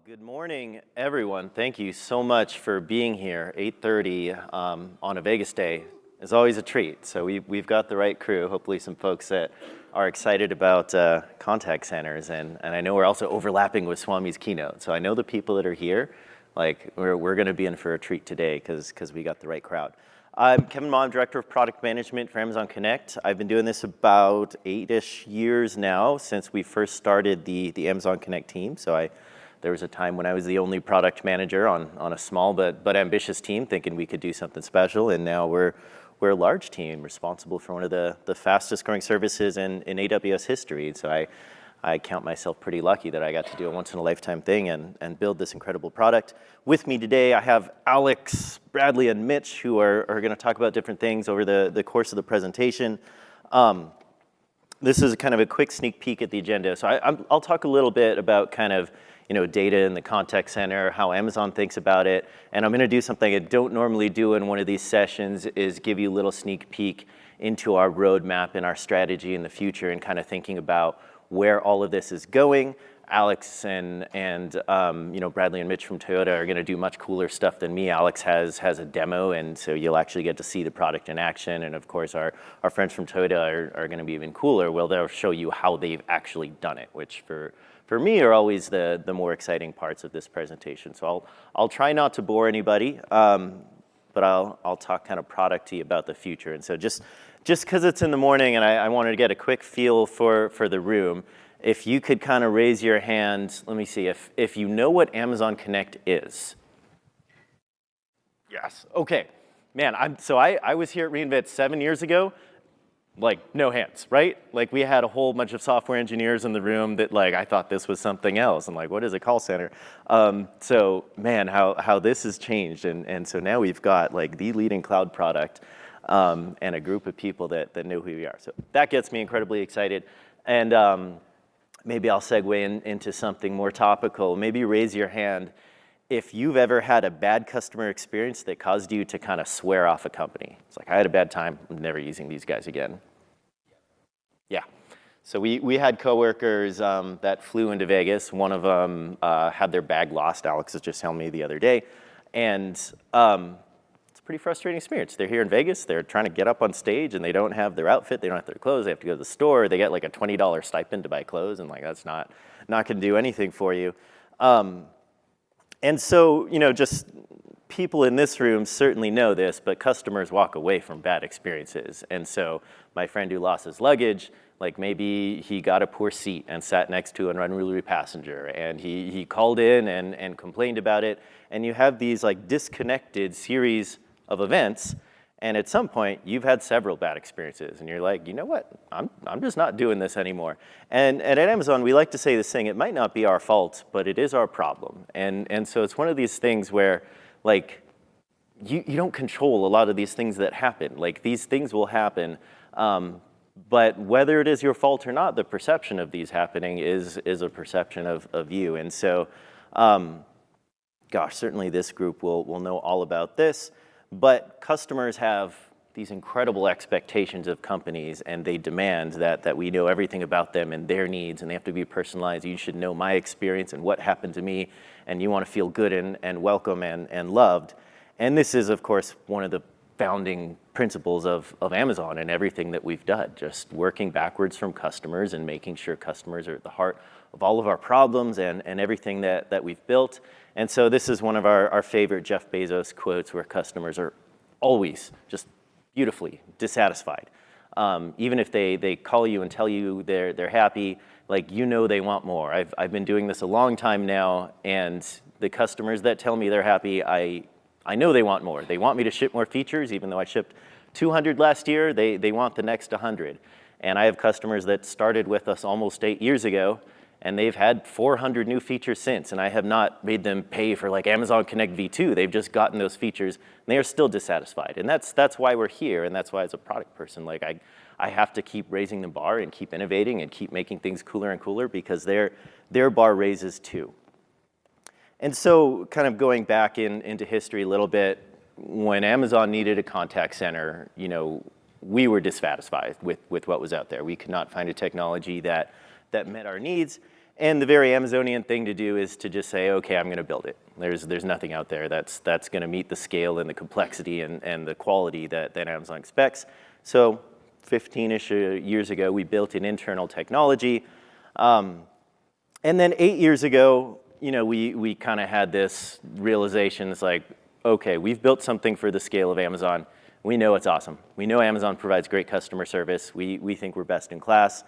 Good morning, everyone. Thank you so much for being here. 8:30 on a Vegas day is always a treat. So we've got the right crew, hopefully some folks that are excited about contact centers. And I know we're also overlapping with Swami's keynote. So I know the people that are here, like we're going to be in for a treat today because we got the right crowd. I'm Kevin Ma, I'm Director of Product Management for Amazon Connect. I've been doing this about 8-ish years now since we first started the Amazon Connect team. So there was a time when I was the only product manager on a small but ambitious team thinking we could do something special, and now we're a large team responsible for one of the fastest growing services in AWS history. So I count myself pretty lucky that I got to do a once in a lifetime thing and build this incredible product. With me today I have Alex, Bradley, and Mitch who are going to talk about different things over the course of the presentation. This is kind of a quick sneak peek at the agenda. So I'll talk a little bit about kind of data in the contact center, how Amazon thinks about it. And I'm going to do something I don't normally do in one of these sessions, is give you a little sneak peek into our roadmap and our strategy in the future and kind of thinking about where all of this is going. Alex and Bradley and Mitch from Toyota are going to do much cooler stuff than me. Alex has a demo, and so you'll actually get to see the product in action. And of course, our friends from Toyota are going to be even cooler. Well, they'll show you how they've actually done it, which for me are always the more exciting parts of this presentation. So I'll try not to bore anybody, but I'll talk kind of product-y about the future. And so just because it's in the morning and I wanted to get a quick feel for the room, if you could kind of raise your hand, let me see, if you know what Amazon Connect is. Yes, okay. Man, I was here at reInvent 7 years ago. Like, no hands, right? Like, we had a whole bunch of software engineers in the room that, like, I thought this was something else. I'm like, what is a call center? So, man, how this has changed. And so now we've got, like, the leading cloud product and a group of people that know who we are. So that gets me incredibly excited. And maybe I'll segue into something more topical. Maybe raise your hand if you've ever had a bad customer experience that caused you to kind of swear off a company. It's like, I had a bad time, I'm never using these guys again. Yeah. So we had coworkers that flew into Vegas. One of them had their bag lost. Alex was just telling me the other day. And it's a pretty frustrating experience. They're here in Vegas. They're trying to get up on stage, and they don't have their outfit. They don't have their clothes. They have to go to the store. They get like a $20 stipend to buy clothes, and like that's not going to do anything for you. And so, just people in this room certainly know this, but customers walk away from bad experiences. And so my friend who lost his luggage, like maybe he got a poor seat and sat next to an unruly passenger, and he called in and complained about it. And you have these like disconnected series of events. And at some point, you've had several bad experiences, and you're like, you know what? I'm just not doing this anymore. And at Amazon, we like to say this thing, it might not be our fault, but it is our problem. And so it's one of these things where, like, you don't control a lot of these things that happen. Like, these things will happen, but whether it is your fault or not, the perception of these happening is a perception of you. And so, gosh, certainly this group will know all about this. But customers have these incredible expectations of companies, and they demand that we know everything about them and their needs, and they have to be personalized. You should know my experience and what happened to me, and you want to feel good and welcome and loved. And this is, of course, one of the founding principles of Amazon and everything that we've done, just working backwards from customers and making sure customers are at the heart of all of our problems and everything that we've built. And so this is one of our favorite Jeff Bezos quotes, where customers are always just beautifully dissatisfied. Even if they call you and tell you they're happy, like, they want more. I've been doing this a long time now, and the customers that tell me they're happy, I know they want more. They want me to ship more features, even though I shipped 200 last year, they want the next 100. And I have customers that started with us almost 8 years ago, and they've had 400 new features since, and I have not made them pay for like Amazon Connect V2. They've just gotten those features, and they are still dissatisfied. And that's why we're here, and that's why as a product person, like I have to keep raising the bar and keep innovating and keep making things cooler and cooler, because their bar raises too. And so kind of going back into history a little bit, when Amazon needed a contact center, we were dissatisfied with what was out there. We could not find a technology that met our needs. And the very Amazonian thing to do is to just say, okay, I'm going to build it. There's nothing out there that's going to meet the scale and the complexity and the quality that Amazon expects. So 15-ish years ago, we built an internal technology. And then 8 years ago, we kind of had this realization. It's like, okay, we've built something for the scale of Amazon. We know it's awesome. We know Amazon provides great customer service. We think we're best in class.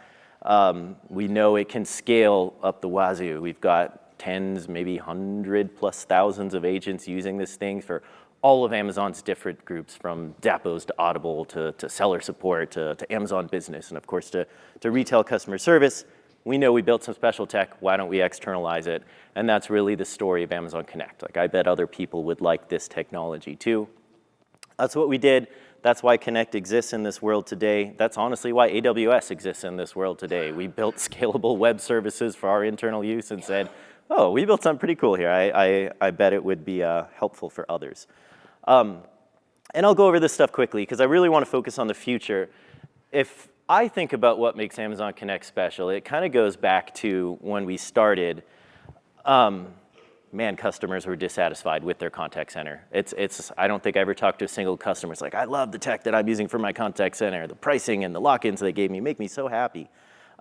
We know it can scale up the wazoo. We've got tens, maybe 100+ thousands of agents using this thing for all of Amazon's different groups, from Zappos to Audible to seller support to Amazon Business, and of course to retail customer service. We know we built some special tech. Why don't we externalize it? And that's really the story of Amazon Connect. Like, I bet other people would like this technology too. That's what we did. That's why Connect exists in this world today. That's honestly why AWS exists in this world today. We built scalable web services for our internal use and said, oh, we built something pretty cool here. I bet it would be helpful for others. And I'll go over this stuff quickly because I really want to focus on the future. If I think about what makes Amazon Connect special, it kind of goes back to when we started. Man, customers were dissatisfied with their contact center. I don't think I ever talked to a single customer. It's like, I love the tech that I'm using for my contact center. The pricing and the lock-ins they gave me make me so happy.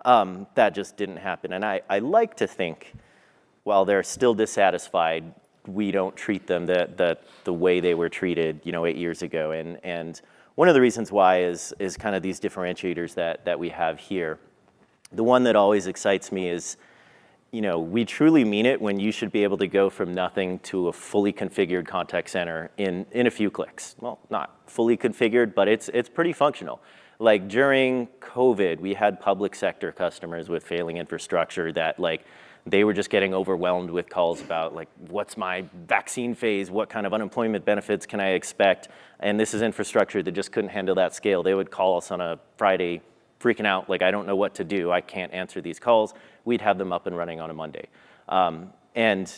That just didn't happen. And I like to think, while they're still dissatisfied, we don't treat them the way they were treated, 8 years ago. And one of the reasons why is kind of these differentiators that we have here. The one that always excites me is, we truly mean it when you should be able to go from nothing to a fully configured contact center in a few clicks. Well, not fully configured, but it's pretty functional. Like during COVID, we had public sector customers with failing infrastructure that they were just getting overwhelmed with calls about what's my vaccine phase? What kind of unemployment benefits can I expect? And this is infrastructure that just couldn't handle that scale. They would call us on a Friday freaking out, I don't know what to do. I can't answer these calls. We'd have them up and running on a Monday. And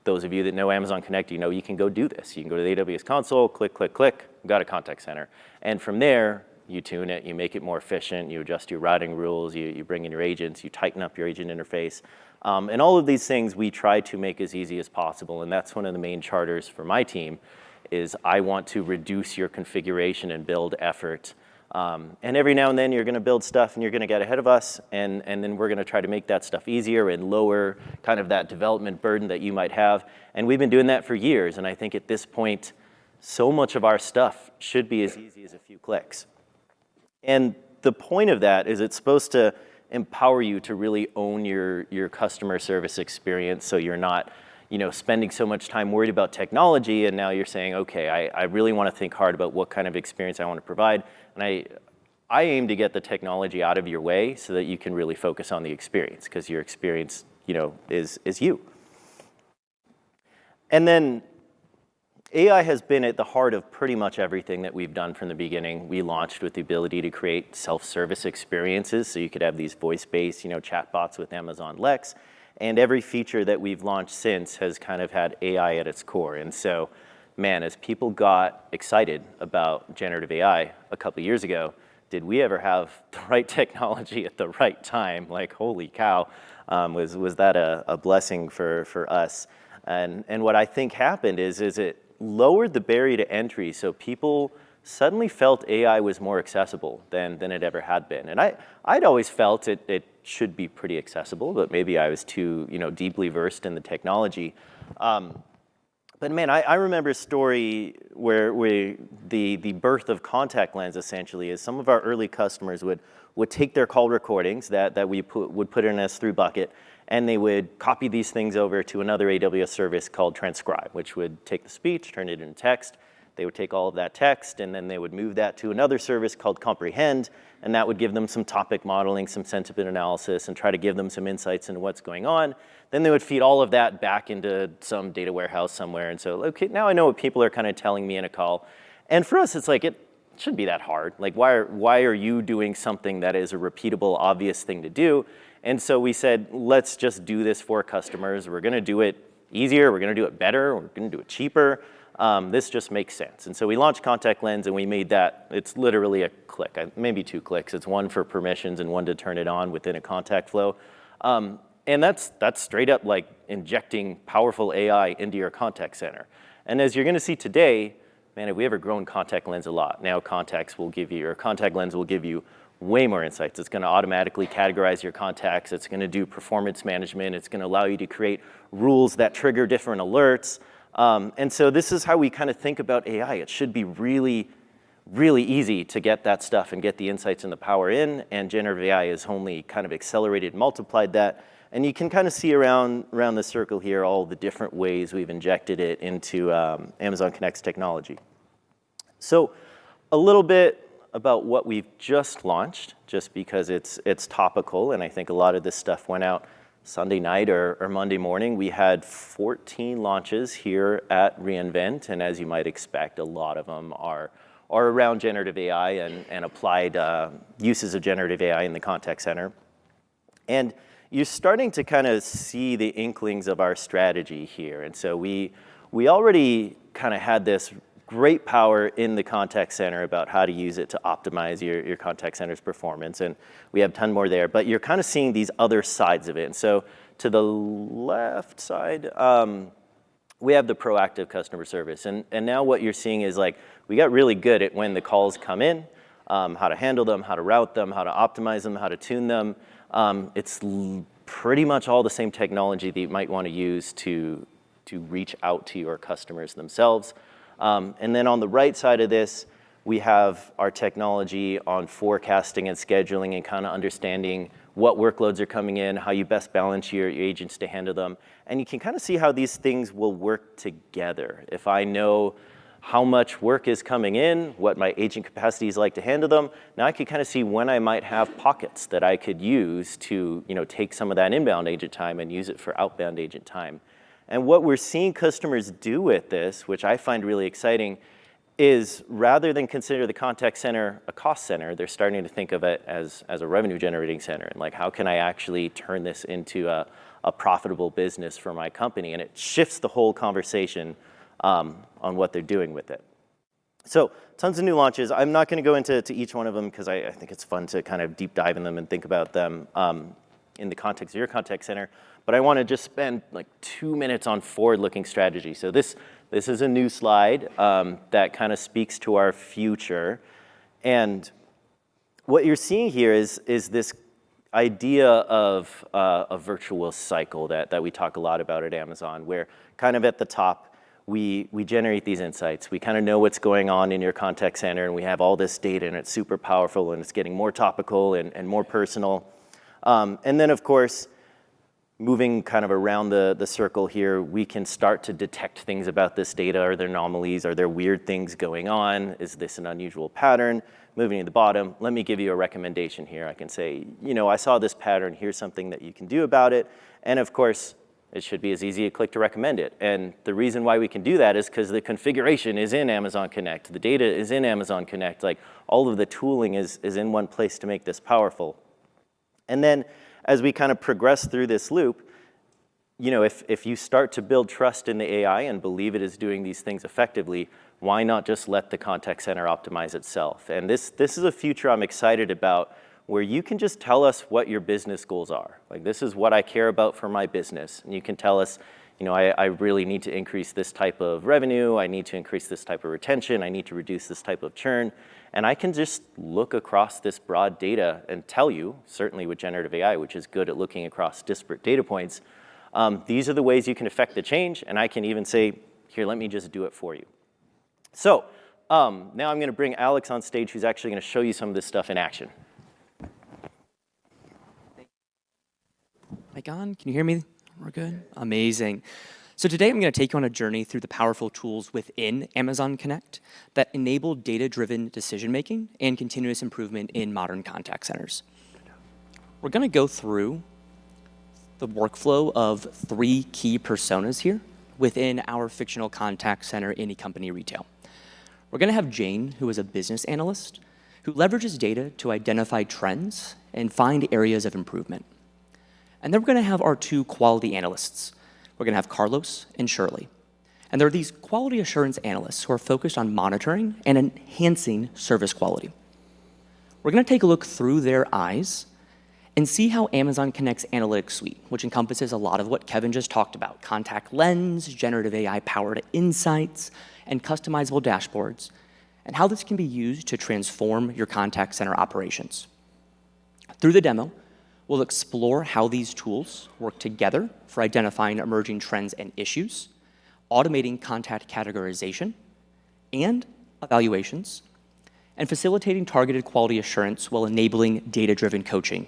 those of you that know Amazon Connect, you can go do this. You can go to the AWS console, click, click, click, got a contact center. And from there, you tune it, you make it more efficient, you adjust your routing rules, you bring in your agents, you tighten up your agent interface. And all of these things we try to make as easy as possible. And that's one of the main charters for my team is I want to reduce your configuration and build effort. And every now and then you're going to build stuff and you're going to get ahead of us, and then we're going to try to make that stuff easier and lower kind of that development burden that you might have. And we've been doing that for years, and I think at this point, so much of our stuff should be as easy as a few clicks. And the point of that is it's supposed to empower you to really own your customer service experience, so you're not spending so much time worried about technology, and now you're saying, okay, I really want to think hard about what kind of experience I want to provide. And I aim to get the technology out of your way so that you can really focus on the experience, because your experience, is you. And then AI has been at the heart of pretty much everything that we've done from the beginning. We launched with the ability to create self-service experiences, so you could have these voice-based, chatbots with Amazon Lex. And every feature that we've launched since has kind of had AI at its core. And so, man, as people got excited about generative AI a couple years ago, did we ever have the right technology at the right time? Holy cow, was that a blessing for us? And what I think happened is it lowered the barrier to entry, so people suddenly felt AI was more accessible than it ever had been. And I'd always felt it should be pretty accessible, but maybe I was too deeply versed in the technology. But man, I remember a story where the birth of Contact Lens essentially is some of our early customers would take their call recordings that we would put in an S3 bucket, and they would copy these things over to another AWS service called Transcribe, which would take the speech, turn it into text. They would take all of that text, and then they would move that to another service called Comprehend, and that would give them some topic modeling, some sentiment analysis, and try to give them some insights into what's going on. Then they would feed all of that back into some data warehouse somewhere, and so, okay, now I know what people are kind of telling me in a call. And for us, it's it shouldn't be that hard. Why are you doing something that is a repeatable, obvious thing to do? And so we said, let's just do this for customers. We're going to do it easier. We're going to do it better. We're going to do it cheaper. This just makes sense. And so we launched Contact Lens, and we made that, it's literally a click, maybe 2 clicks. It's one for permissions and one to turn it on within a contact flow. And that's straight up like injecting powerful AI into your contact center. And as you're going to see today, man, have we ever grown contact lens a lot? Now contact lens will give you way more insights. It's going to automatically categorize your contacts. It's going to do performance management. It's going to allow you to create rules that trigger different alerts. And so this is how we kind of think about AI. It should be really, really easy to get that stuff and get the insights and the power in. And generative AI has only kind of accelerated, multiplied that. And you can kind of see around the circle here all the different ways we've injected it into Amazon Connect's technology. So a little bit about what we've just launched, just because it's topical, and I think a lot of this stuff went out Sunday night or Monday morning. We had 14 launches here at reInvent, and as you might expect, a lot of them are around generative AI and applied uses of generative AI in the contact center. And you're starting to kind of see the inklings of our strategy here. And so we already kind of had this great power in the contact center about how to use it to optimize your contact center's performance. And we have a ton more there, but you're kind of seeing these other sides of it. And so to the left side, we have the proactive customer service. And now what you're seeing is like, we got really good at when the calls come in, how to handle them, how to route them, how to optimize them, how to tune them. It's pretty much all the same technology that you might want to use to reach out to your customers themselves. And then on the right side of this, we have our technology on forecasting and scheduling and kind of understanding what workloads are coming in, how you best balance your agents to handle them. And you can kind of see how these things will work together. If I know how much work is coming in, what my agent capacity is like to handle them, now I can kind of see when I might have pockets that I could use to take some of that inbound agent time and use it for outbound agent time. And what we're seeing customers do with this, which I find really exciting, is rather than consider the contact center a cost center, they're starting to think of it as a revenue generating center. And like, how can I actually turn this into a profitable business for my company? And it shifts the whole conversation on what they're doing with it. So tons of new launches. I'm not going to go into each one of them because I think it's fun to kind of deep dive in them and think about them in the context of your contact center. But I want to just spend like 2 minutes on forward-looking strategy. So this is a new slide that kind of speaks to our future. And what you're seeing here is this idea of a virtuous cycle that we talk a lot about at Amazon, where kind of at the top, we generate these insights. We kind of know what's going on in your contact center, and we have all this data, and it's super powerful, and it's getting more topical and more personal. And then, of course, moving kind of around the circle here, we can start to detect things about this data. Are there anomalies? Are there weird things going on? Is this an unusual pattern? Moving to the bottom, let me give you a recommendation here. I can say, I saw this pattern. Here's something that you can do about it. And of course, it should be as easy as click to recommend it. And the reason why we can do that is because the configuration is in Amazon Connect. The data is in Amazon Connect. Like, all of the tooling is in one place to make this powerful. And then as we kind of progress through this loop, if you start to build trust in the AI and believe it is doing these things effectively, why not just let the contact center optimize itself? And this is a future I'm excited about, where you can just tell us what your business goals are. Like, this is what I care about for my business. And you can tell us, I really need to increase this type of revenue. I need to increase this type of retention. I need to reduce this type of churn. And I can just look across this broad data and tell you, certainly with generative AI, which is good at looking across disparate data points, these are the ways you can affect the change. And I can even say, here, let me just do it for you. So now I'm going to bring Alex on stage, who's actually going to show you some of this stuff in action. Mic on? Can you hear me? We're good? Amazing. So today I'm going to take you on a journey through the powerful tools within Amazon Connect that enable data-driven decision-making and continuous improvement in modern contact centers. We're going to go through the workflow of 3 key personas here within our fictional contact center in e-company retail. We're going to have Jane, who is a business analyst, who leverages data to identify trends and find areas of improvement. And then we're going to have our 2 quality analysts. We're going to have Carlos and Shirley. And they're these quality assurance analysts who are focused on monitoring and enhancing service quality. We're going to take a look through their eyes and see how Amazon Connect's analytics suite, which encompasses a lot of what Kevin just talked about, contact lens, generative AI-powered insights, and customizable dashboards, and how this can be used to transform your contact center operations. Through the demo, we'll explore how these tools work together for identifying emerging trends and issues, automating contact categorization and evaluations, and facilitating targeted quality assurance while enabling data-driven coaching.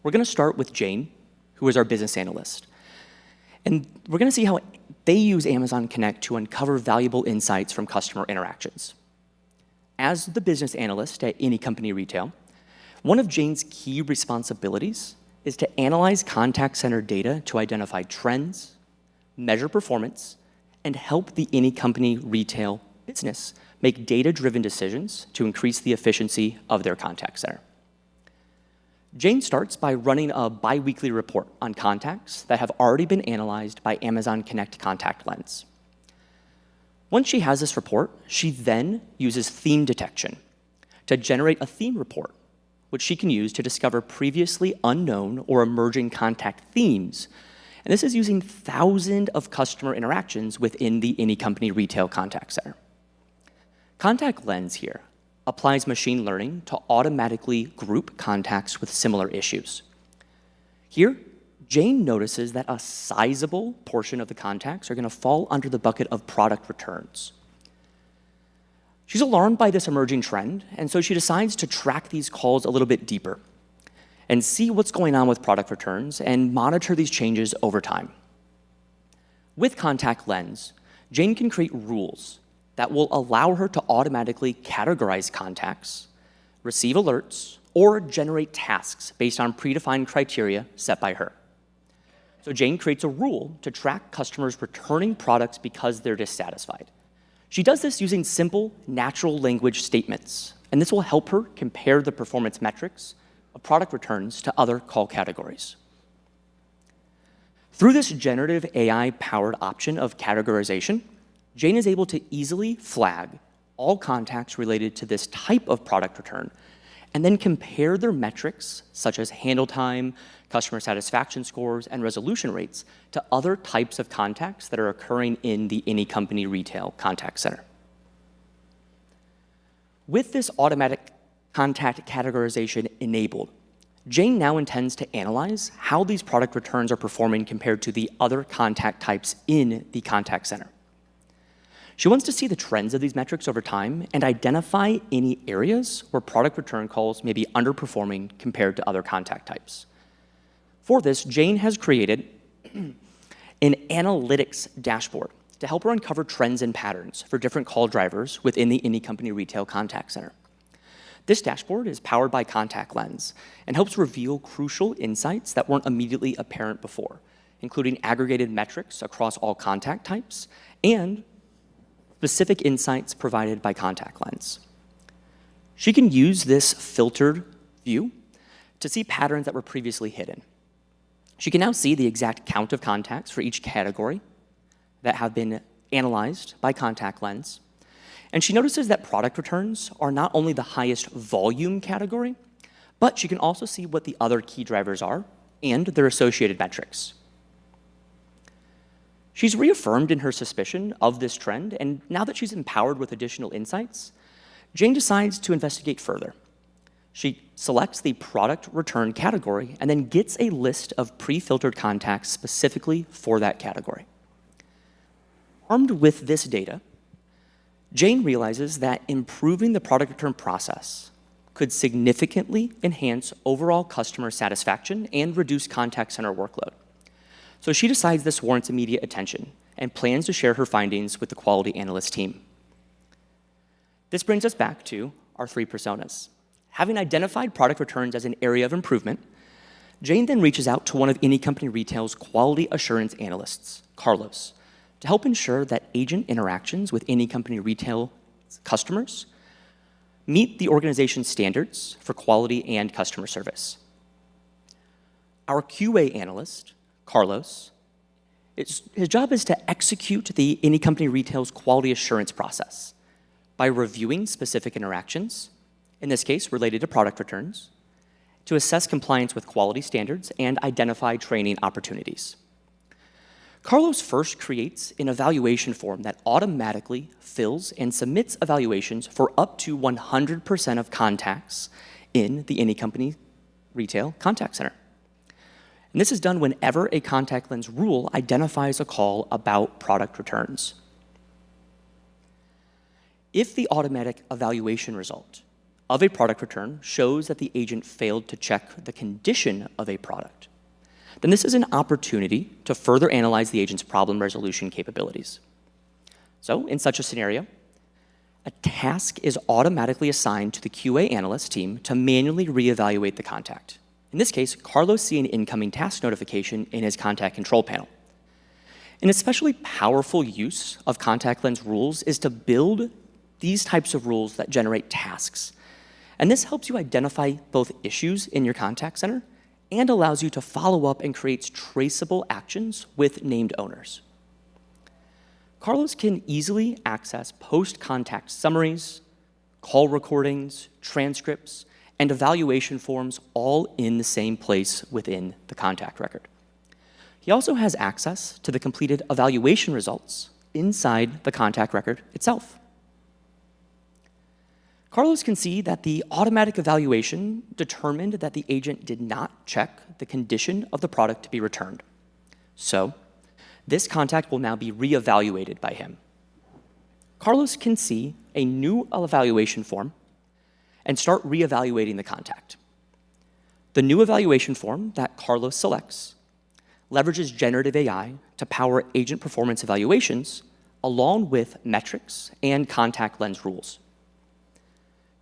We're going to start with Jane, who is our business analyst. And we're going to see how they use Amazon Connect to uncover valuable insights from customer interactions. As the business analyst at any company retail, one of Jane's key responsibilities is to analyze contact center data to identify trends, measure performance, and help the any company retail business make data-driven decisions to increase the efficiency of their contact center. Jane starts by running a bi-weekly report on contacts that have already been analyzed by Amazon Connect Contact Lens. Once she has this report, she then uses theme detection to generate a theme report, which she can use to discover previously unknown or emerging contact themes. And this is using thousands of customer interactions within the any company retail contact center. Contact Lens here applies machine learning to automatically group contacts with similar issues. Here, Jane notices that a sizable portion of the contacts are going to fall under the bucket of product returns. She's alarmed by this emerging trend, and so she decides to track these calls a little bit deeper and see what's going on with product returns and monitor these changes over time. With Contact Lens, Jane can create rules that will allow her to automatically categorize contacts, receive alerts, or generate tasks based on predefined criteria set by her. So Jane creates a rule to track customers returning products because they're dissatisfied. She does this using simple, natural language statements, and this will help her compare the performance metrics of product returns to other call categories. Through this generative AI-powered option of categorization, Jane is able to easily flag all contacts related to this type of product return and then compare their metrics, such as handle time, customer satisfaction scores, and resolution rates, to other types of contacts that are occurring in the any company retail contact center. With this automatic contact categorization enabled, Jane now intends to analyze how these product returns are performing compared to the other contact types in the contact center. She wants to see the trends of these metrics over time and identify any areas where product return calls may be underperforming compared to other contact types. For this, Jane has created an analytics dashboard to help her uncover trends and patterns for different call drivers within the any company retail contact center. This dashboard is powered by Contact Lens and helps reveal crucial insights that weren't immediately apparent before, including aggregated metrics across all contact types and specific insights provided by Contact Lens. She can use this filtered view to see patterns that were previously hidden. She can now see the exact count of contacts for each category that have been analyzed by Contact Lens. And she notices that product returns are not only the highest volume category, but she can also see what the other key drivers are and their associated metrics. She's reaffirmed in her suspicion of this trend, and now that she's empowered with additional insights, Jane decides to investigate further. She selects the product return category and then gets a list of pre-filtered contacts specifically for that category. Armed with this data, Jane realizes that improving the product return process could significantly enhance overall customer satisfaction and reduce contact center workload. So she decides this warrants immediate attention and plans to share her findings with the quality analyst team. This brings us back to our three personas. Having identified product returns as an area of improvement, Jane then reaches out to one of any company retail's quality assurance analysts, Carlos, to help ensure that agent interactions with any company retail customers meet the organization's standards for quality and customer service. Our QA analyst, Carlos, his job is to execute the any company retail's quality assurance process by reviewing specific interactions, in this case related to product returns, to assess compliance with quality standards and identify training opportunities. Carlos first creates an evaluation form that automatically fills and submits evaluations for up to 100% of contacts in the Any Company Retail Contact Center. And this is done whenever a contact lens rule identifies a call about product returns. If the automatic evaluation result of a product return shows that the agent failed to check the condition of a product, then this is an opportunity to further analyze the agent's problem resolution capabilities. So, in such a scenario, a task is automatically assigned to the QA analyst team to manually reevaluate the contact. In this case, Carlos sees an incoming task notification in his contact control panel. An especially powerful use of contact lens rules is to build these types of rules that generate tasks. And this helps you identify both issues in your contact center and allows you to follow up and creates traceable actions with named owners. Carlos can easily access post-contact summaries, call recordings, transcripts, and evaluation forms all in the same place within the contact record. He also has access to the completed evaluation results inside the contact record itself. Carlos can see that the automatic evaluation determined that the agent did not check the condition of the product to be returned. So, this contact will now be reevaluated by him. Carlos can see a new evaluation form and start reevaluating the contact. The new evaluation form that Carlos selects leverages generative AI to power agent performance evaluations along with metrics and contact lens rules.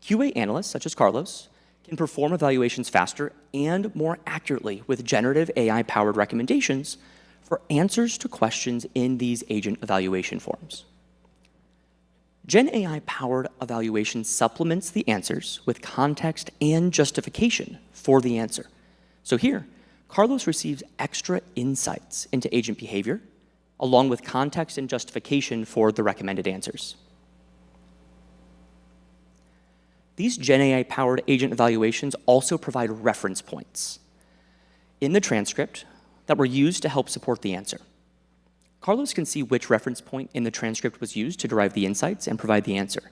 QA analysts, such as Carlos, can perform evaluations faster and more accurately with generative AI-powered recommendations for answers to questions in these agent evaluation forms. Gen AI-powered evaluation supplements the answers with context and justification for the answer. So here, Carlos receives extra insights into agent behavior, along with context and justification for the recommended answers. These Gen AI-powered agent evaluations also provide reference points in the transcript that were used to help support the answer. Carlos can see which reference point in the transcript was used to derive the insights and provide the answer.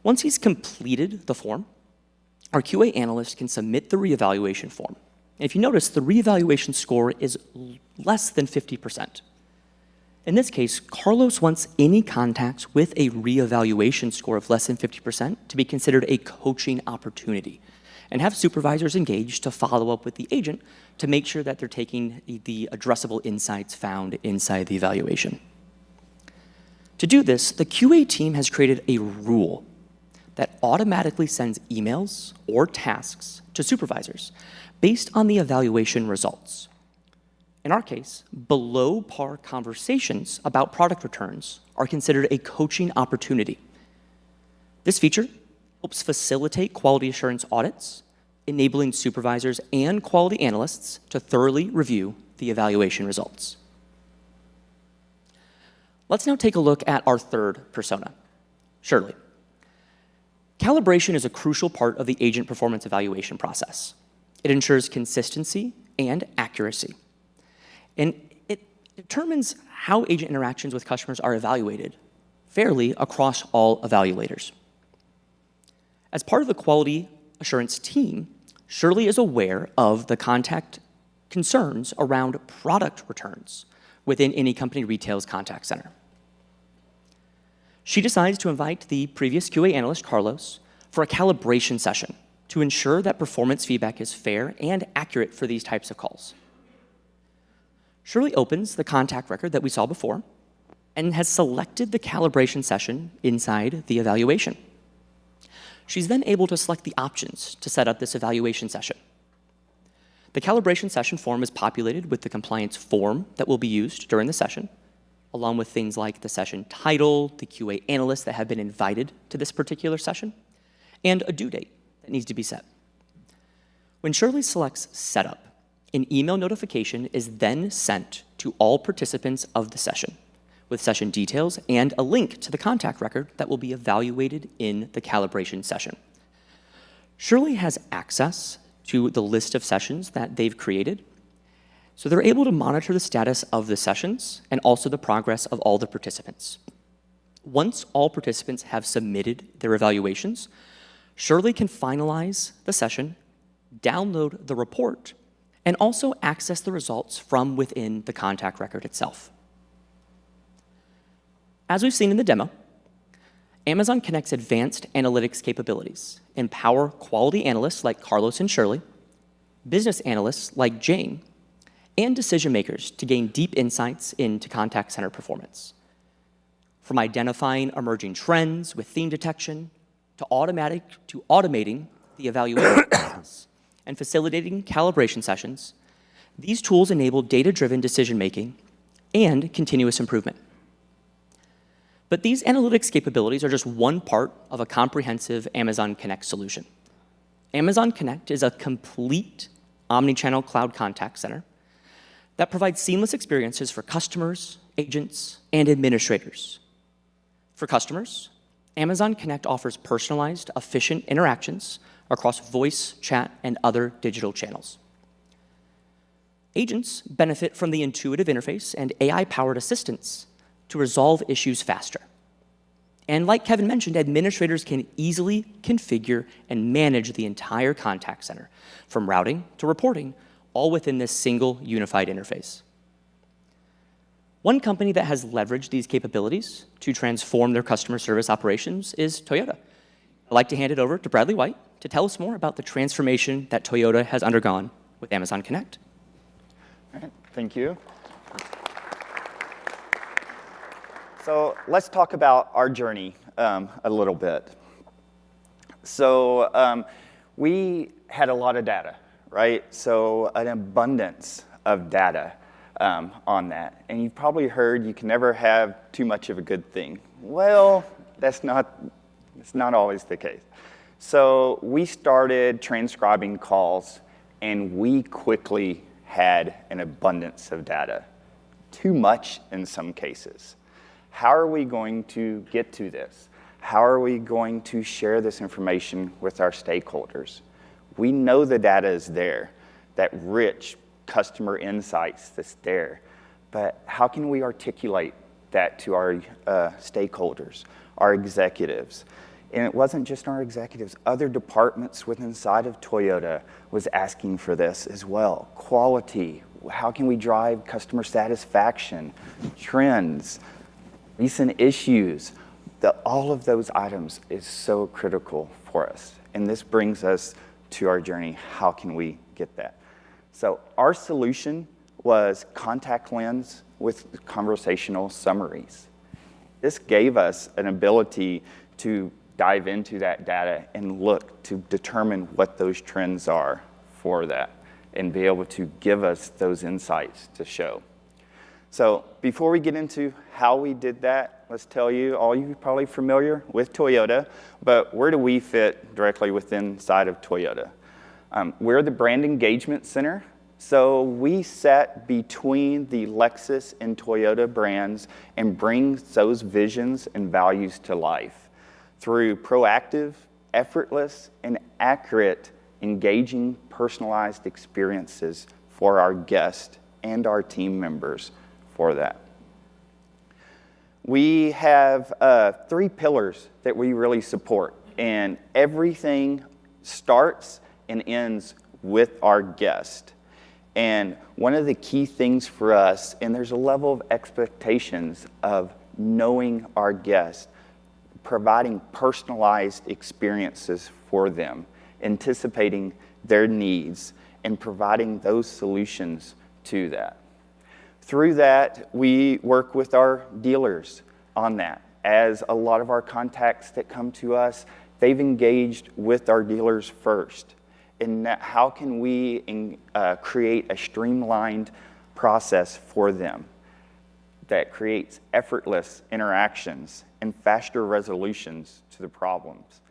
Once he's completed the form, our QA analyst can submit the reevaluation form. And if you notice, the reevaluation score is less than 50%. In this case, Carlos wants any contacts with a reevaluation score of less than 50% to be considered a coaching opportunity and have supervisors engaged to follow up with the agent to make sure that they're taking the addressable insights found inside the evaluation. To do this, the QA team has created a rule that automatically sends emails or tasks to supervisors based on the evaluation results. In our case, below par conversations about product returns are considered a coaching opportunity. This feature helps facilitate quality assurance audits, enabling supervisors and quality analysts to thoroughly review the evaluation results. Let's now take a look at our third persona, Shirley. Calibration is a crucial part of the agent performance evaluation process. It ensures consistency and accuracy. And it determines how agent interactions with customers are evaluated fairly across all evaluators. As part of the quality assurance team, Shirley is aware of the contact concerns around product returns within Any Company Retail's contact center. She decides to invite the previous QA analyst, Carlos, for a calibration session to ensure that performance feedback is fair and accurate for these types of calls. Shirley opens the contact record that we saw before and has selected the calibration session inside the evaluation. She's then able to select the options to set up this evaluation session. The calibration session form is populated with the compliance form that will be used during the session, along with things like the session title, the QA analysts that have been invited to this particular session, and a due date that needs to be set. When Shirley selects Setup, an email notification is then sent to all participants of the session, with session details and a link to the contact record that will be evaluated in the calibration session. Shirley has access to the list of sessions that they've created. So they're able to monitor the status of the sessions and also the progress of all the participants. Once all participants have submitted their evaluations, Shirley can finalize the session, download the report, and also access the results from within the contact record itself. As we've seen in the demo, Amazon Connect's advanced analytics capabilities empower quality analysts like Carlos and Shirley, business analysts like Jane, and decision makers to gain deep insights into contact center performance. From identifying emerging trends with theme detection to automating the evaluation process and facilitating calibration sessions, these tools enable data-driven decision-making and continuous improvement. But these analytics capabilities are just one part of a comprehensive Amazon Connect solution. Amazon Connect is a complete omnichannel cloud contact center that provides seamless experiences for customers, agents, and administrators. For customers, Amazon Connect offers personalized, efficient interactions across voice, chat, and other digital channels. Agents benefit from the intuitive interface and AI-powered assistance to resolve issues faster. And like Kevin mentioned, administrators can easily configure and manage the entire contact center, from routing to reporting, all within this single unified interface. One company that has leveraged these capabilities to transform their customer service operations is Toyota. I'd like to hand it over to Bradley White to tell us more about the transformation that Toyota has undergone with Amazon Connect. All right, thank you. So let's talk about our journey a little bit. So we had a lot of data, right? So an abundance of data on that. And you've probably heard you can never have too much of a good thing. Well, that's not always the case. So we started transcribing calls, and we quickly had an abundance of data, too much in some cases. How are we going to get to this? How are we going to share this information with our stakeholders? We know the data is there, that rich customer insights that's there, but how can we articulate that to our stakeholders, our executives? And it wasn't just our executives, other departments inside of Toyota was asking for this as well. Quality, how can we drive customer satisfaction, trends, recent issues, all of those items is so critical for us. And this brings us to our journey. How can we get that? So our solution was contact lens with conversational summaries. This gave us an ability to dive into that data and look to determine what those trends are for that and be able to give us those insights to show. So before we get into how we did that, let's tell you, all you are probably familiar with Toyota, but where do we fit directly inside of Toyota? We're the brand engagement center. So we sat between the Lexus and Toyota brands and bring those visions and values to life through proactive, effortless, and accurate, engaging, personalized experiences for our guests and our team members for that. We have 3 pillars that we really support, and everything starts and ends with our guest. And one of the key things for us, and there's a level of expectations of knowing our guests, providing personalized experiences for them, anticipating their needs, and providing those solutions to that. Through that, we work with our dealers on that. As a lot of our contacts that come to us, they've engaged with our dealers first. And how can we create a streamlined process for them that creates effortless interactions and faster resolutions to the problems?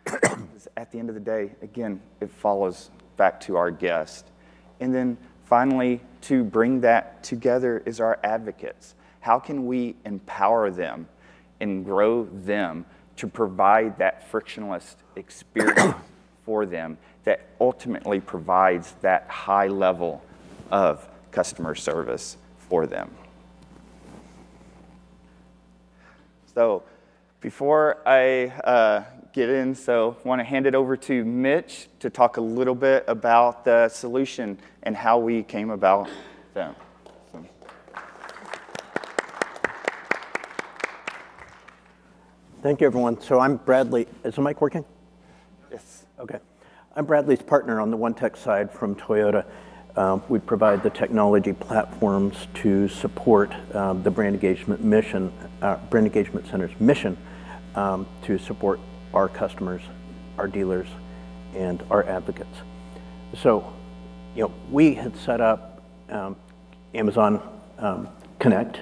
At the end of the day, again, it follows back to our guest. And then finally, to bring that together is our advocates. How can we empower them and grow them to provide that frictionless experience for them that ultimately provides that high level of customer service for them. So before I get in, I want to hand it over to Mitch to talk a little bit about the solution and how we came about them. Thank you, everyone. So I'm Bradley. Is the mic working? Yes. Okay. I'm Bradley's partner on the OneTech side from Toyota. We provide the technology platforms to support the brand engagement mission, brand engagement center's mission to support our customers, our dealers, and our advocates. So, we had set up Amazon Connect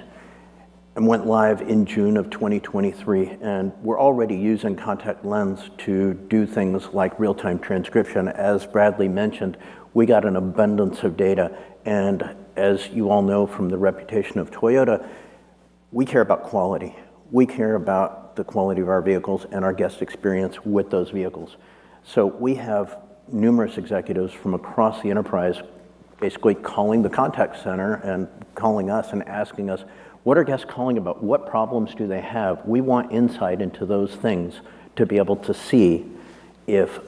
and went live in June of 2023, and we're already using Contact Lens to do things like real-time transcription. As Bradley mentioned, we got an abundance of data, and as you all know from the reputation of Toyota, we care about quality. We care about the quality of our vehicles and our guest experience with those vehicles. So we have numerous executives from across the enterprise basically calling the contact center and calling us and asking us, what are guests calling about? What problems do they have? We want insight into those things to be able to see what's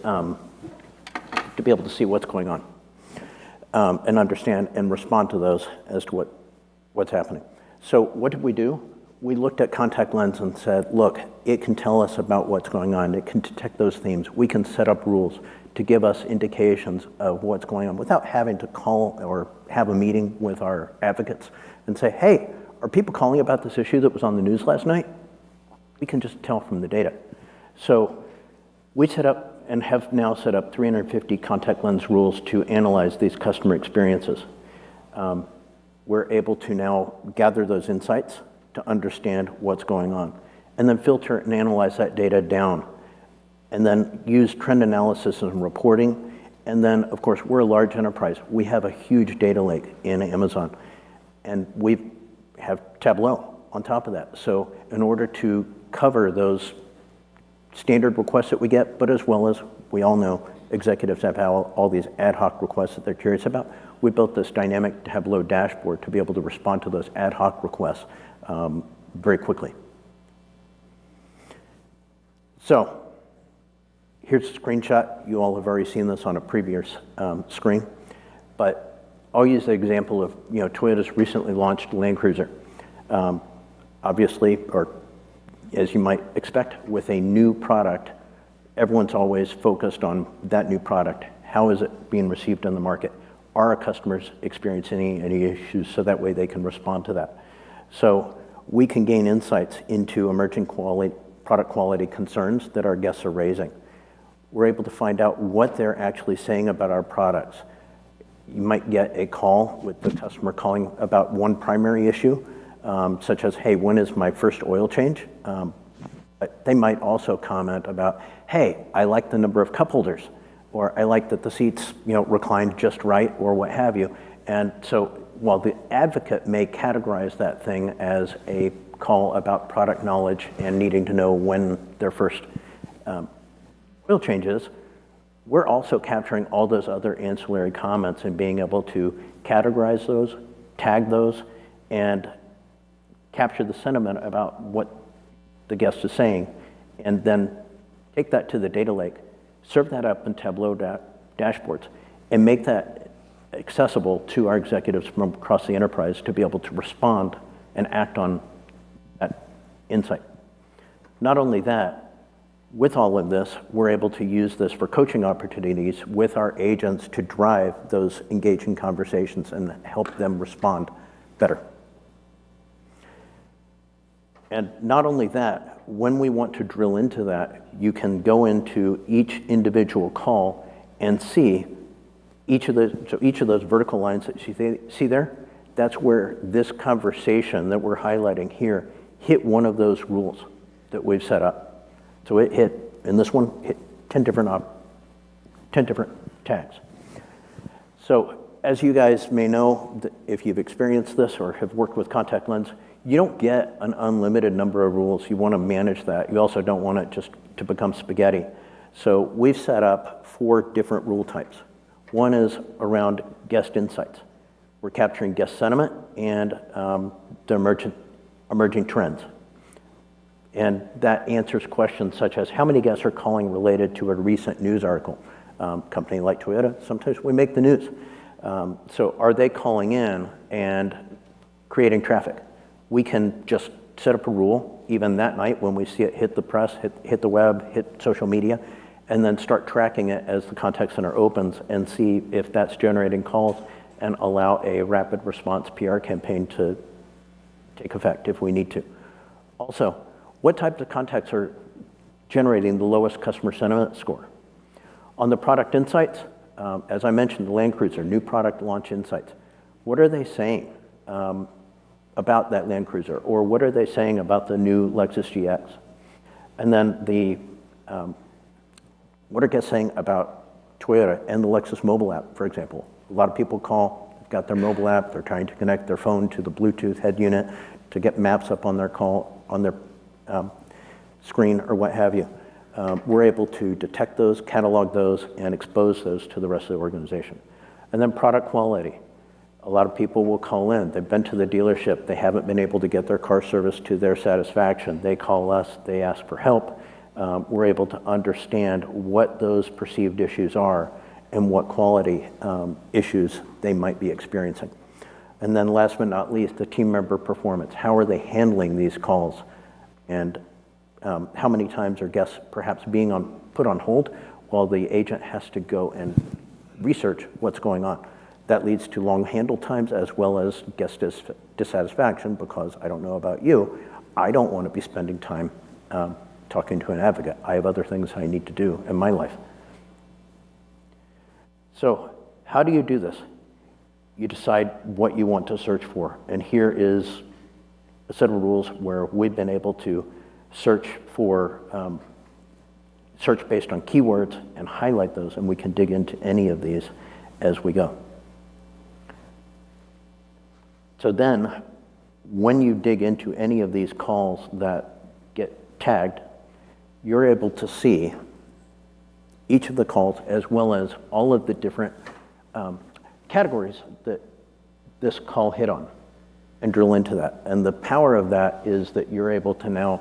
going on, and understand and respond to those as to what's happening. So what did we do? We looked at Contact Lens and said, look, it can tell us about what's going on. It can detect those themes. We can set up rules to give us indications of what's going on without having to call or have a meeting with our advocates and say, hey, are people calling about this issue that was on the news last night? We can just tell from the data. So we set up and have now set up 350 Contact Lens rules to analyze these customer experiences. We're able to now gather those insights to understand what's going on, and then filter and analyze that data down, and then use trend analysis and reporting. And then, of course, we're a large enterprise. We have a huge data lake in Amazon, and we have Tableau on top of that. So in order to cover those standard requests that we get, but as well as we all know, executives have all these ad hoc requests that they're curious about, we built this dynamic Tableau dashboard to be able to respond to those ad hoc requests very quickly. So here's a screenshot. You all have already seen this on a previous screen, but I'll use the example of, Toyota's recently launched Land Cruiser. Obviously, or as you might expect, with a new product, everyone's always focused on that new product. How is it being received in the market? Are our customers experiencing any issues so that way they can respond to that? So we can gain insights into emerging product quality concerns that our guests are raising. We're able to find out what they're actually saying about our products. You might get a call with the customer calling about one primary issue, such as, hey, when is my first oil change? But they might also comment about, hey, I like the number of cup holders, or I like that the seats, recline just right, or what have you. And so while the advocate may categorize that thing as a call about product knowledge and needing to know when their first oil change is, we're also capturing all those other ancillary comments and being able to categorize those, tag those, and capture the sentiment about what the guest is saying, and then take that to the data lake, serve that up in Tableau dashboards, and make that accessible to our executives from across the enterprise to be able to respond and act on that insight. Not only that, with all of this, we're able to use this for coaching opportunities with our agents to drive those engaging conversations and help them respond better. And not only that, when we want to drill into that, you can go into each individual call and see each of those vertical lines that you see there, that's where this conversation that we're highlighting here hit one of those rules that we've set up. So it hit, in this one, hit 10 different tags. So as you guys may know, if you've experienced this or have worked with Contact Lens, you don't get an unlimited number of rules. You want to manage that. You also don't want it just to become spaghetti. So we've set up 4 different rule types. One is around guest insights. We're capturing guest sentiment and the emerging trends. And that answers questions such as how many guests are calling related to a recent news article. Company like Toyota, sometimes we make the news. So are they calling in and creating traffic? We can just set up a rule, even that night when we see it hit the press, hit the web, hit social media, and then start tracking it as the contact center opens and see if that's generating calls and allow a rapid response PR campaign to take effect if we need to. Also, what types of contacts are generating the lowest customer sentiment score? On the product insights, as I mentioned, the Land Cruiser, new product launch insights. What are they saying about that Land Cruiser? Or what are they saying about the new Lexus GX? And then what are guests saying about Toyota and the Lexus mobile app, for example? A lot of people call, got their mobile app, they're trying to connect their phone to the Bluetooth head unit to get maps up on their screen or what have you. We're able to detect those, catalog those, and expose those to the rest of the organization. And then product quality. A lot of people will call in. They've been to the dealership. They haven't been able to get their car serviced to their satisfaction. They call us. They ask for help. We're able to understand what those perceived issues are and what quality issues they might be experiencing. And then last but not least, the team member performance. How are they handling these calls? And how many times are guests perhaps being put on hold while the agent has to go and research what's going on? That leads to long handle times as well as guest dissatisfaction, because I don't know about you, I don't want to be spending time talking to an advocate. I have other things I need to do in my life. So how do you do this? You decide what you want to search for. And here is a set of rules where we've been able to search based on keywords and highlight those, and we can dig into any of these as we go. So then, when you dig into any of these calls that get tagged, you're able to see each of the calls as well as all of the different categories that this call hit on and drill into that. And the power of that is that you're able to now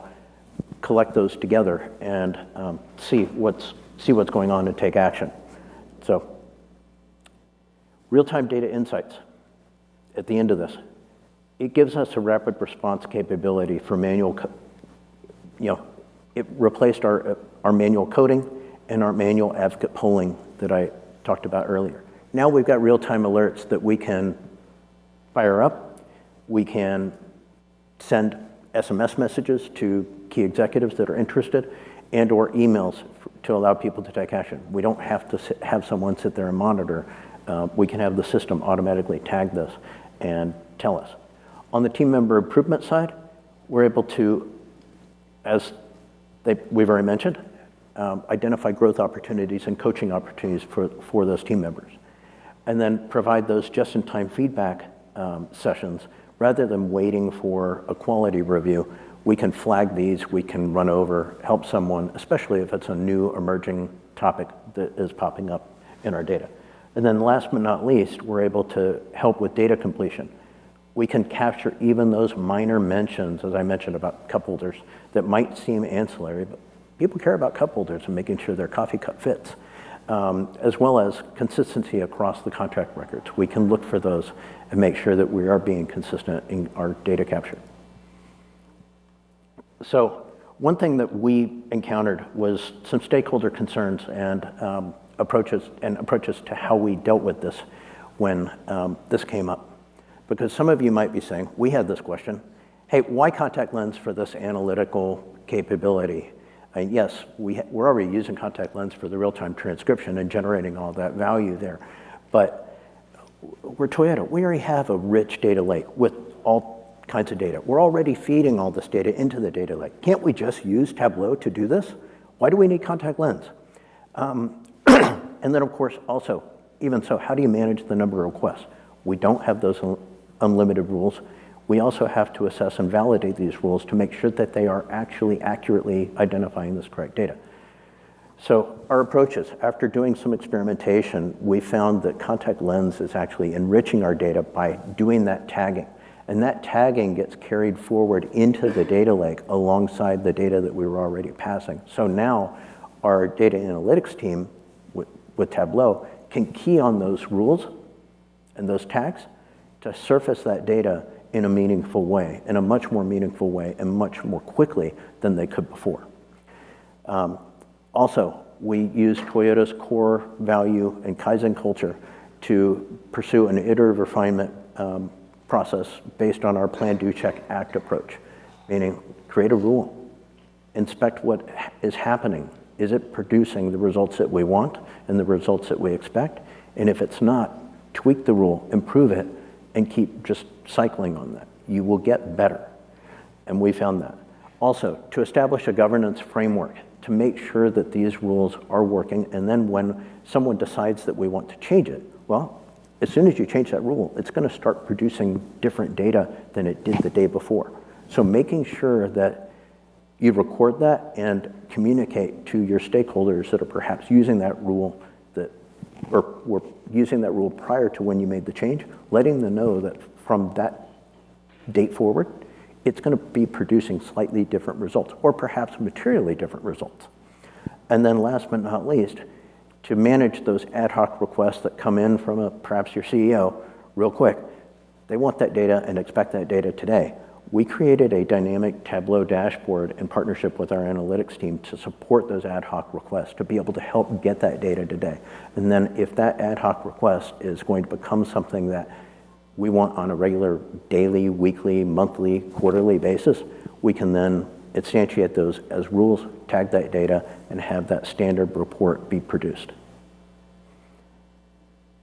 collect those together and see what's going on and take action. So, real-time data insights at the end of this. It gives us a rapid response capability for manual, it replaced our manual coding and our manual advocate polling that I talked about earlier. Now we've got real-time alerts that we can fire up. We can send SMS messages to key executives that are interested and or emails to allow people to take action. We don't have to have someone sit there and monitor. We can have the system automatically tag this and tell us. On the team member improvement side, we're able to, we've already mentioned, identify growth opportunities and coaching opportunities for those team members. And then provide those just-in-time feedback sessions. Rather than waiting for a quality review, we can flag these, we can run over, help someone, especially if it's a new emerging topic that is popping up in our data. And then last but not least, we're able to help with data completion. We can capture even those minor mentions, as I mentioned, about cup holders that might seem ancillary, but people care about cup holders and making sure their coffee cup fits, as well as consistency across the contract records. We can look for those and make sure that we are being consistent in our data capture. So one thing that we encountered was some stakeholder concerns and approaches to how we dealt with this when this came up. Because some of you might be saying, we had this question, hey, why contact lens for this analytical capability? And yes, we're already using contact lens for the real-time transcription and generating all that value there. But we're Toyota. We already have a rich data lake with all kinds of data. We're already feeding all this data into the data lake. Can't we just use Tableau to do this? Why do we need contact lens? And then, of course, also, even so, how do you manage the number of requests? We don't have those unlimited rules. We also have to assess and validate these rules to make sure that they are actually accurately identifying this correct data. So our approaches, after doing some experimentation, we found that contact lens is actually enriching our data by doing that tagging. And that tagging gets carried forward into the data lake alongside the data that we were already passing. So now our data analytics team with Tableau can key on those rules and those tags to surface that data in a meaningful way, in a much more meaningful way and much more quickly than they could before. Also, we use Toyota's core value and Kaizen culture to pursue an iterative refinement process based on our plan, do, check, act approach, meaning create a rule, inspect what is happening. Is it producing the results that we want and the results that we expect? And if it's not, tweak the rule, improve it, and keep just cycling on that. You will get better. And we found that. Also, to establish a governance framework to make sure that these rules are working, and then when someone decides that we want to change it, well, as soon as you change that rule, it's going to start producing different data than it did the day before. So making sure that you record that and communicate to your stakeholders that are perhaps using that rule or were using that rule prior to when you made the change, letting them know that from that date forward, it's going to be producing slightly different results, or perhaps materially different results. And then last but not least, to manage those ad hoc requests that come in from perhaps your CEO real quick. They want that data and expect that data today. We created a dynamic Tableau dashboard in partnership with our analytics team to support those ad hoc requests, to be able to help get that data today. And then if that ad hoc request is going to become something that we want on a regular daily, weekly, monthly, quarterly basis, we can then instantiate those as rules, tag that data, and have that standard report be produced.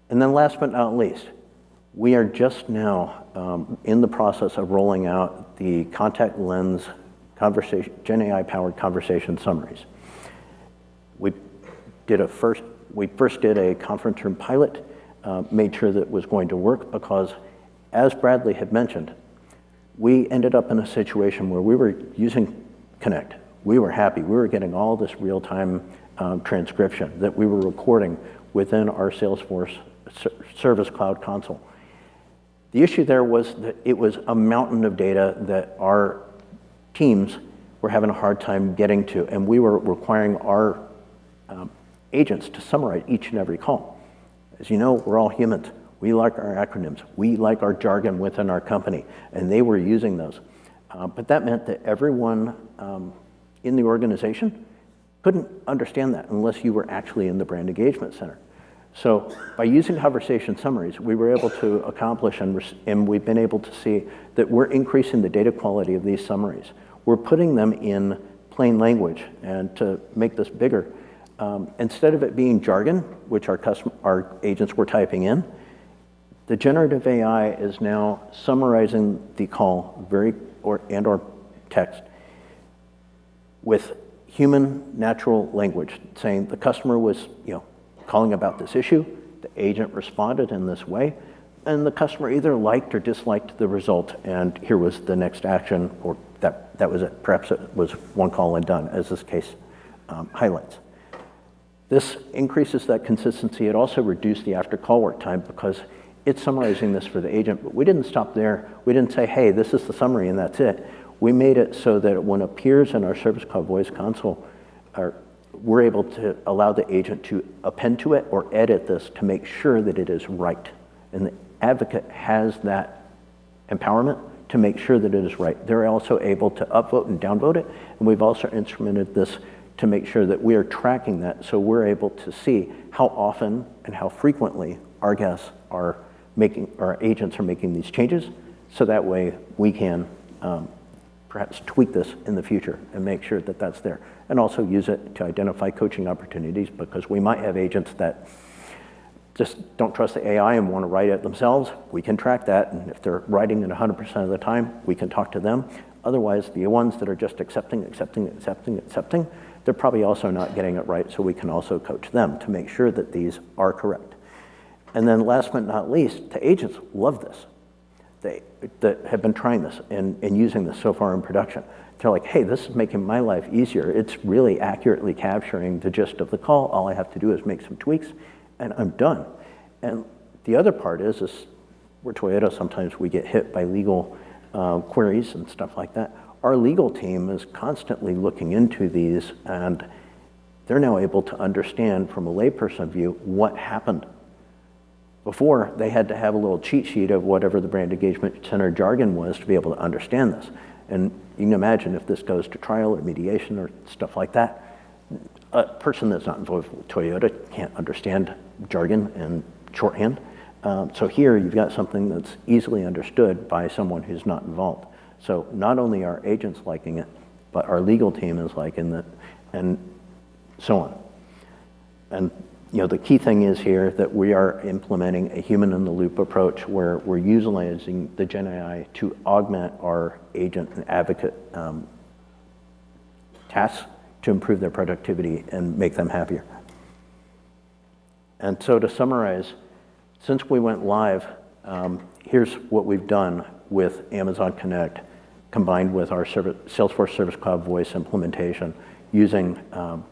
And then last but not least, we are just now in the process of rolling out the contact lens conversation, Gen AI-powered conversation summaries. We first did a conference room pilot, made sure that it was going to work because, as Bradley had mentioned, we ended up in a situation where we were using Connect. We were happy. We were getting all this real-time transcription that we were recording within our Salesforce Service Cloud console. The issue there was that it was a mountain of data that our teams were having a hard time getting to, and we were requiring our agents to summarize each and every call. As you know, we're all humans. We like our acronyms. We like our jargon within our company, and they were using those. But that meant that everyone in the organization couldn't understand that unless you were actually in the brand engagement center. So by using conversation summaries, we were able to accomplish, and we've been able to see that we're increasing the data quality of these summaries. We're putting them in plain language, and to make this bigger, instead of it being jargon, which our agents were typing in, the generative AI is now summarizing the call or text with human natural language, saying the customer was, calling about this issue, the agent responded in this way, and the customer either liked or disliked the result, and here was the next action, or that was it. Perhaps it was one call and done, as this case highlights. This increases that consistency. It also reduced the after-call work time because it's summarizing this for the agent, but we didn't stop there. We didn't say, hey, this is the summary and that's it. We made it so that when it appears in our Service Cloud Voice Console, we're able to allow the agent to append to it or edit this to make sure that it is right. And the advocate has that empowerment to make sure that it is right. They're also able to upvote and downvote it, and we've also instrumented this to make sure that we are tracking that so we're able to see how often and how frequently our guests are our agents are making these changes, so that way we can perhaps tweak this in the future and make sure that that's there. And also use it to identify coaching opportunities, because we might have agents that just don't trust the AI and want to write it themselves. We can track that, and if they're writing it 100% of the time, we can talk to them. Otherwise, the ones that are just accepting, they're probably also not getting it right, so we can also coach them to make sure that these are correct. And then last but not least, the agents love this. that have been trying this and using this so far in production. They're like, hey, this is making my life easier. It's really accurately capturing the gist of the call. All I have to do is make some tweaks, and I'm done. And the other part is we're Toyota, sometimes we get hit by legal queries and stuff like that. Our legal team is constantly looking into these, and they're now able to understand from a layperson view what happened. Before, they had to have a little cheat sheet of whatever the brand engagement center jargon was to be able to understand this. And you can imagine if this goes to trial or mediation or stuff like that, a person that's not involved with Toyota can't understand jargon and shorthand. So here you've got something that's easily understood by someone who's not involved. So not only are agents liking it, but our legal team is liking it, and so on. And the key thing is here that we are implementing a human-in-the-loop approach where we're utilizing the Gen AI to augment our agent and advocate tasks to improve their productivity and make them happier. And so to summarize, since we went live, here's what we've done with Amazon Connect combined with our Salesforce Service Cloud Voice implementation using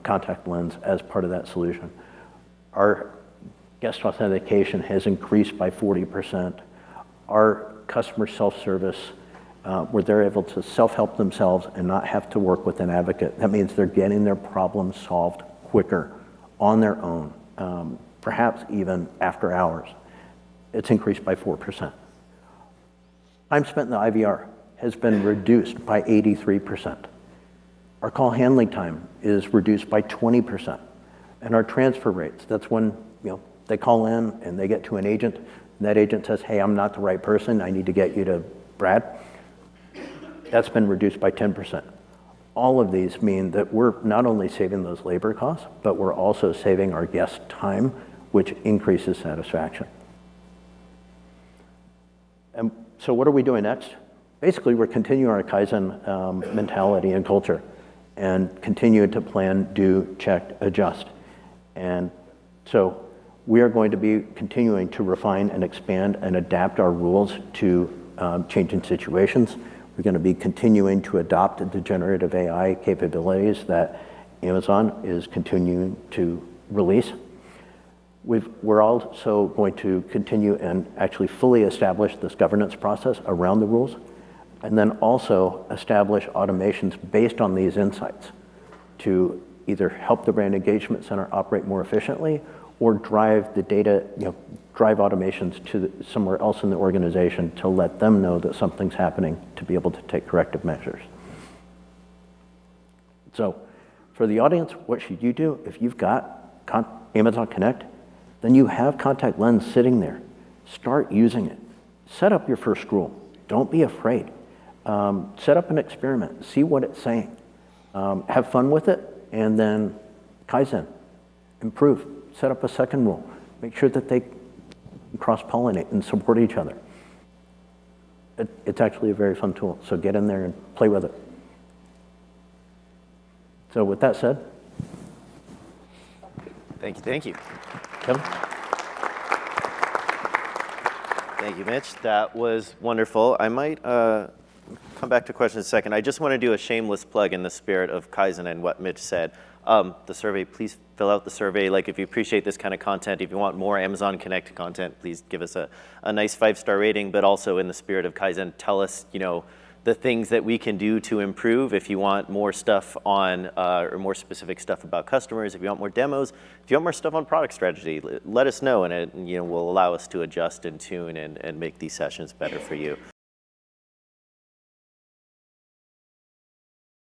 Contact Lens as part of that solution. Our guest authentication has increased by 40%. Our customer self-service, where they're able to self-help themselves and not have to work with an advocate. That means they're getting their problems solved quicker on their own, perhaps even after hours. It's increased by 4%. Time spent in the IVR has been reduced by 83%. Our call handling time is reduced by 20%. And our transfer rates, that's when they call in and they get to an agent, and that agent says, hey, I'm not the right person, I need to get you to Brad. That's been reduced by 10%. All of these mean that we're not only saving those labor costs, but we're also saving our guests time, which increases satisfaction. And so what are we doing next? Basically, we're continuing our Kaizen mentality and culture and continue to plan, do, check, adjust. And so we are going to be continuing to refine and expand and adapt our rules to changing situations. We're going to be continuing to adopt the generative AI capabilities that Amazon is continuing to release. We're also going to continue and actually fully establish this governance process around the rules, and then also establish automations based on these insights to either help the brand engagement center operate more efficiently or drive the data, drive automations to somewhere else in the organization to let them know that something's happening to be able to take corrective measures. So for the audience, what should you do? If you've got Amazon Connect, then you have Contact Lens sitting there. Start using it. Set up your first rule. Don't be afraid. Set up an experiment. See what it's saying. Have fun with it. And then Kaizen, improve, set up a second rule. Make sure that they cross-pollinate and support each other. It's actually a very fun tool, so get in there and play with it. So with that said. Thank you. Kevin? Thank you, Mitch. That was wonderful. I might come back to questions in a second. I just want to do a shameless plug in the spirit of Kaizen and what Mitch said. The survey, please fill out the survey. Like, if you appreciate this kind of content, if you want more Amazon Connect content, please give us a nice 5-star rating, but also in the spirit of Kaizen, tell us, the things that we can do to improve. If you want more stuff on, or more specific stuff about customers, if you want more demos, if you want more stuff on product strategy, let us know, and it will allow us to adjust and tune and make these sessions better for you.